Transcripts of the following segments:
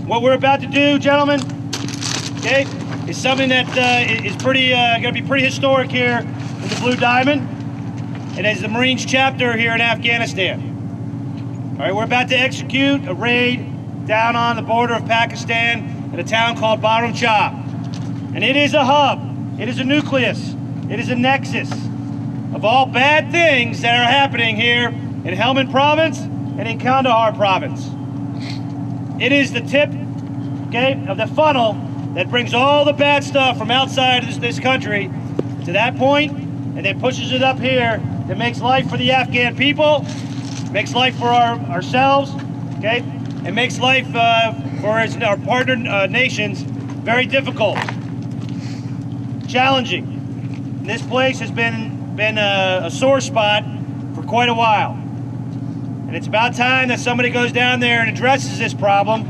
What we're about to do, gentlemen, okay, is something that is pretty going to be pretty historic here in the Blue Diamond, and as the Marines chapter here in Afghanistan. All right, we're about to execute a raid down on the border of Pakistan at a town called Baram Chab, and it is a hub. It is a nucleus. It is a nexus of all bad things that are happening here in Helmand Province and in Kandahar Province. It is the tip, okay, of the funnel that brings all the bad stuff from outside of this country to that point, and then pushes it up here, that makes life for the Afghan people, makes life for ourselves, okay, and makes life for our partner nations very difficult, challenging. This place has been a sore spot for quite a while. And it's about time that somebody goes down there and addresses this problem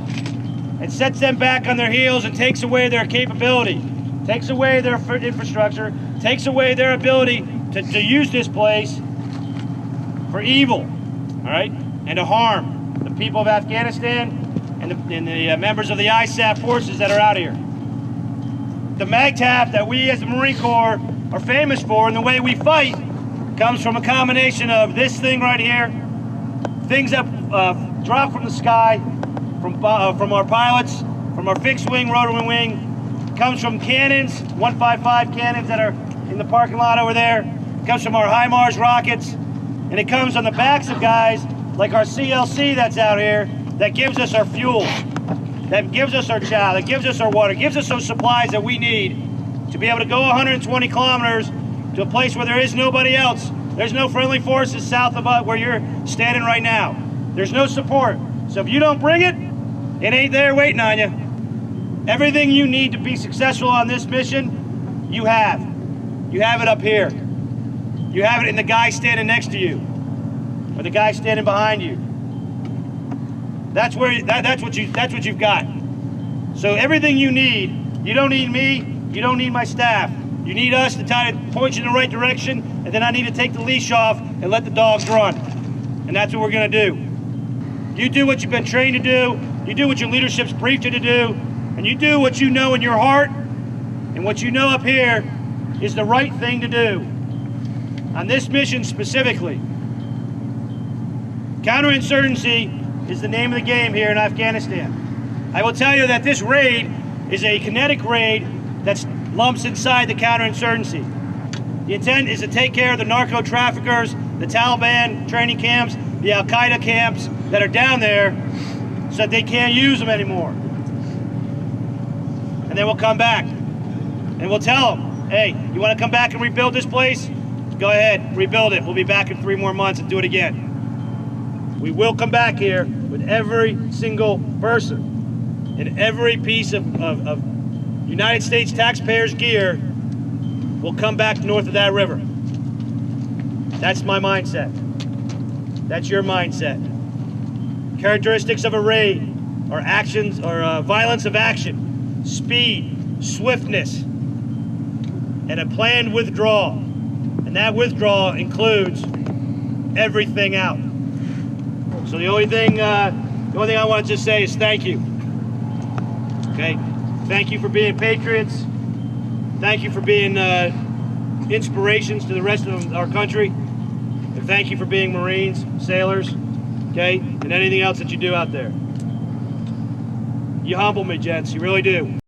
and sets them back on their heels and takes away their capability, takes away their infrastructure, takes away their ability to use this place for evil, all right, and to harm the people of Afghanistan and the members of the ISAF forces that are out here. The MAGTF that we as the Marine Corps are famous for and the way we fight comes from a combination of this thing right here, things that drop from the sky, from our pilots, from our fixed wing, rotary wing, comes from cannons, 155 cannons that are in the parking lot over there, it comes from our HIMARS rockets, and it comes on the backs of guys like our CLC that's out here that gives us our fuel, that gives us our chow, that gives us our water, gives us those supplies that we need to be able to go 120 kilometers to a place where there is nobody else. There's no friendly forces south of where you're standing right now. There's no support. So if you don't bring it, it ain't there waiting on you. Everything you need to be successful on this mission, you have. You have it up here. You have it in the guy standing next to you, or the guy standing behind you. That's what you've got. So everything you need, you don't need me, you don't need my staff. You need us to try to point you in the right direction, and then I need to take the leash off and let the dogs run. And that's what we're gonna do. You do what you've been trained to do, you do what your leadership's briefed you to do, and you do what you know in your heart, and what you know up here is the right thing to do. On this mission specifically, counterinsurgency is the name of the game here in Afghanistan. I will tell you that this raid is a kinetic raid that's lumps inside the counterinsurgency. The intent is to take care of the narco traffickers, the Taliban training camps, the Al-Qaeda camps that are down there so that they can't use them anymore. And then we'll come back and we'll tell them, hey, you want to come back and rebuild this place? Go ahead, rebuild it. We'll be back in 3 more months and do it again. We will come back here with every single person and every piece of United States taxpayers' gear will come back north of that river. That's my mindset. That's your mindset. Characteristics of a raid are actions, or violence of action, speed, swiftness, and a planned withdrawal. And that withdrawal includes everything out. So the only thing I want to just say is thank you. Okay. Thank you for being patriots. Thank you for being inspirations to the rest of our country. And thank you for being Marines, sailors, okay, and anything else that you do out there. You humble me, gents, you really do.